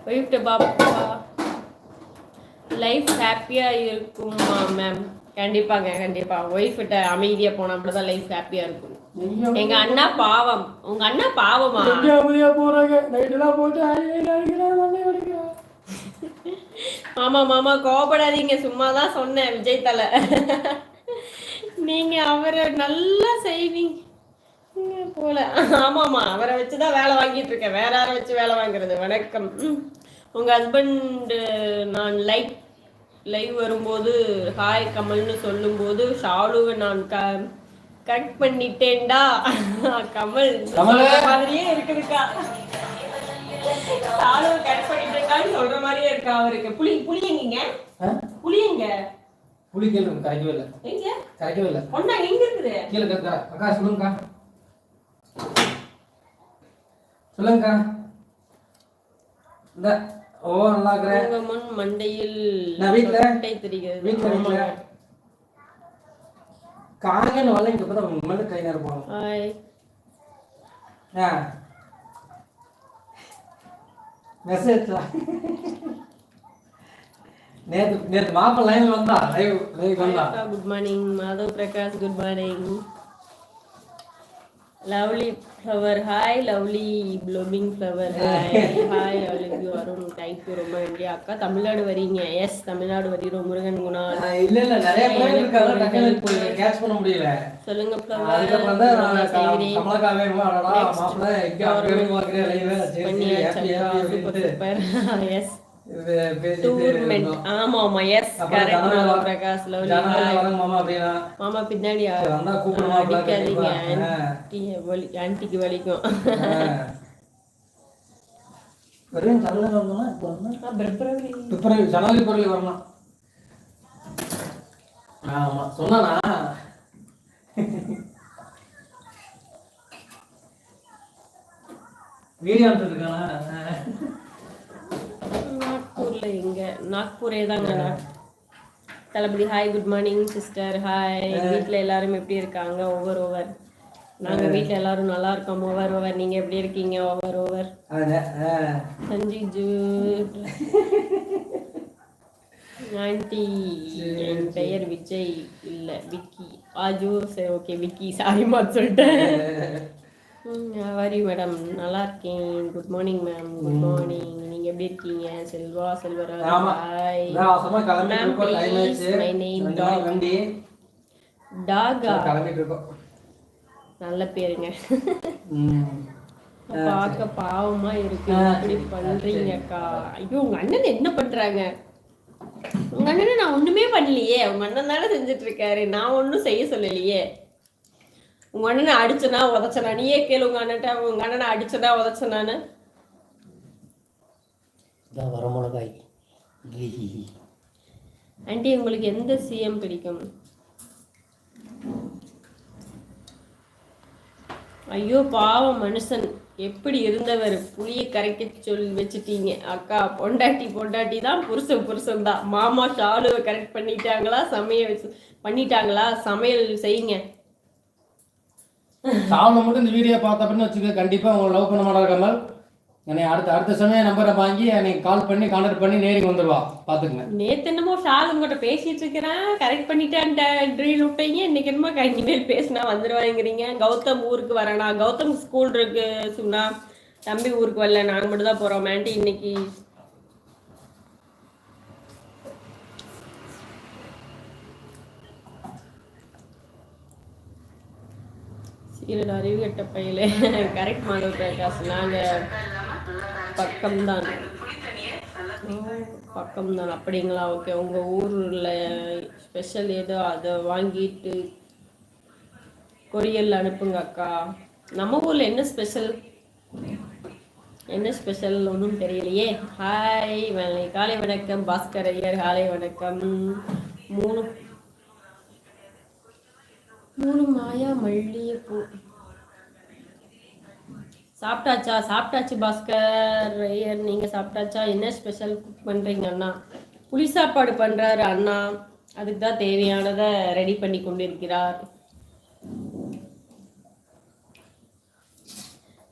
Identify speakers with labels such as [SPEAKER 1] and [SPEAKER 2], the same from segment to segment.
[SPEAKER 1] ஒய்ஃப்ட்ட பாப்பா லைஃப் ஹாப்பியாக இருக்குமா மேம்? கண்டிப்பாங்க, கண்டிப்பா. ஒய்ஃப்கிட்ட அமைதியா போனா தான் லைஃப் ஹாப்பியா இருக்கும். எங்க அண்ணா பாவம். உங்க அண்ணா பாவமா?
[SPEAKER 2] போறாங்க நைட்டெல்லாம் போட்டு
[SPEAKER 1] மாமா மாமா கோபப்படாதீங்க, சும்மா தான் சொன்னேன். விஜய் தலை நீங்க அவரை நல்லா செய்வீங்க போல. ஆமாமா, அவரை வச்சுதான் வேலை வாங்கிட்டு இருக்கேன். வேற யாரை வச்சு வேலை வாங்குறது? வணக்கம். உங்க ஹஸ்பண்ட் நான் லைவ் வரும்போது ஹாய் கமல்னு சொல்லும்போது ஷாலுவை நான் கரெக்ட் பண்ணிட்டேன்டா. கமல் மாதிரியே இருக்குதுக்கா. ஷாலுவை கரெக்ட் பண்ணிட்டேன்டான்னு சொல்ற மாதிரியே இருக்கா அவருக்கு. புளியங்க
[SPEAKER 2] புளி கேளு கரைக்கவே இல்லை.
[SPEAKER 1] எங்க
[SPEAKER 2] கரைக்கவே இல்லை.
[SPEAKER 1] ஒண்ணா எங்க இருக்குது?
[SPEAKER 2] கீழே கேட்கறா. அக்கா சொல்லுங்கக்கா. சொல்லுங்கக்கா. இந்த ஓ நல்லா இருக்கிறேன்.
[SPEAKER 1] உங்க முன் மண்டையில்
[SPEAKER 2] நான் வீட்ல
[SPEAKER 1] தெரிகிறது.
[SPEAKER 2] வீட்ல காங்கன்னு வரல. இங்க பார்த்தா மேல கை நேரம் போகணும்.
[SPEAKER 1] ஹாய்.
[SPEAKER 2] மெசேஜ் நேத்து மாப்ப லைன்ல வந்தா லைவ் வந்தா.
[SPEAKER 1] Good morning Madhav Prakash. Good morning lovely flower. Hi lovely blooming flower. Hi you Arun. Thank you, ரொம்ப நன்றி அக்கா. தமிழ்நாடு வரீங்க? எஸ், தமிழ்நாடு வருகிறோம். முருகன் குணால்.
[SPEAKER 2] இல்ல நிறைய பேர் இருக்காங்க, டக்குனு கேட்ச் பண்ண முடியல.
[SPEAKER 1] சொல்லுங்க ஃப்ளவர்.
[SPEAKER 2] அதுக்கு அப்புறம் தான் நான் கமலக்காவே மாப்ள இங்க அப்படியே வாக்குறே லைவ்.
[SPEAKER 1] Super super. எஸ் டூர்மெண்ட். ஆமா ஆமா, yes correct. Madhav Prakash lovely.
[SPEAKER 2] மாமா அப்படினா
[SPEAKER 1] மாமா பின்னாடி
[SPEAKER 2] வந்தா கூப்பிடுமா
[SPEAKER 1] அடிக்காதீங்க, ஆன்ட்டிக்கு வலிக்கும்.
[SPEAKER 2] வெறும் ஜனவரி வரணும்னா இப்போ பிப்ரவரி ஜனவரி வரணும். ஆமா சொன்னானா வீடியோ எடுத்துருக்கானா?
[SPEAKER 1] நாக்பூர்ல எங்க? நாக்பூரே தாங்க. தளபதி hi. Good morning sister. Hi. வீட்டில் எல்லாரும் எப்படி இருக்காங்க? ஓவர் நாங்கள் வீட்டில் எல்லாரும் நல்லா இருக்கோம். ஓவர் நீங்கள் எப்படி இருக்கீங்க? Over சஞ்சிஜு aunty. என் பெயர் விஜய் இல்லை விக்கி. ஆஜு. சரி ஓகே விக்கி, சாரிம்மா சொல்லிட்டேன். வரி மேடம், நல்லா இருக்கேன். Good morning ma'am. Good morning. நீங்க எப்படி இருக்கீங்க? Selvaraj. Hi ma'am. Please my name டாகா. நல்ல பேருங்க. பார்க்க பாவமா இருக்கு. எப்படி பண்றீங்க அக்கா? ஐயோ, உங்க அண்ணன் என்ன பண்றாங்க? உங்க அண்ணனை நான் ஒண்ணுமே பண்ணலையே. உங்க அண்ணன் தானே செஞ்சுட்டு இருக்காரு, நான் ஒன்னும் செய்ய சொல்லலையே. உங்க அண்ணனை அடிச்சனா உதச்சனா? நீயே கேளு உங்க அண்ணன்ட்ட. உங்க அண்ணனை அடிச்சனா உதச்சனான்னு.
[SPEAKER 2] வரமிளகாய்.
[SPEAKER 1] ஆண்டி, உங்களுக்கு எந்த சிஎம் பிடிக்கும்? ஐயோ பாவம் மனுஷன், எப்படி இருந்தவர். புளியை கரைக்க சொல்லி வச்சுட்டீங்க அக்கா. பொண்டாட்டி தான், புருஷன் தான். மாமா ஷாலுவை கரெக்ட் பண்ணிட்டாங்களா? பண்ணிட்டாங்களா? சமையல் செய்யுங்க.
[SPEAKER 2] சாவனை மட்டும் இந்த வீடியோ பார்த்தப்பன்னு வச்சுக்க, கண்டிப்பாக உங்களை லவ் பண்ண மாட்டாங்க கமல். என்னை அடுத்த சமயம் நம்பரை வாங்கி எனக்கு கால் பண்ணி கான்டாக்ட் பண்ணி நேருக்கு வந்துடுவா. பார்த்துக்குங்க.
[SPEAKER 1] நேற்று என்னமோ ஷால் உங்கள்கிட்ட பேசிட்டு இருக்கிறேன், கரெக்ட் பண்ணிட்டேன் ட்ரீல் விட்டீங்க. இன்னைக்கு என்னமோ இனிமேல் பேசினா வந்துடுவாங்கிறீங்க. கௌதம் ஊருக்கு வரேனா? கௌதம் ஸ்கூல் இருக்கு சொன்னா. தம்பி ஊருக்கு வரல, நாங்கள் மட்டும் தான் போகிறோம். ஆண்டி இன்னைக்கு அறிவு கட்ட பையில. கரெக்ட் மாதவ் பிரகாஷ். நாங்கள் பக்கம்தான். அப்படிங்களா? ஓகே. உங்கள் ஊரில் ஸ்பெஷல் ஏதோ அதை வாங்கிட்டு கொரியரில் அனுப்புங்க அக்கா. நம்ம ஊரில் என்ன ஸ்பெஷல் ஒன்றும் தெரியலையே. ஹாய் காலை வணக்கம் பாஸ்கர் ஐயர். காலை வணக்கம். மூணு மாயா மல்லிகைப்பூ. சாப்பிட்டாச்சு பாஸ்கர் ஐயர். நீங்கள் சாப்பிட்டாச்சா? என்ன ஸ்பெஷல் குக் பண்ணுறீங்க அண்ணா? புளி சாப்பாடு பண்ணுறாரு அண்ணா. அதுக்கு தான் தேவையானதை ரெடி பண்ணி கொண்டிருக்கிறார்.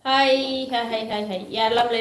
[SPEAKER 1] Hi hi hi hi hi. யாரெல்லாம்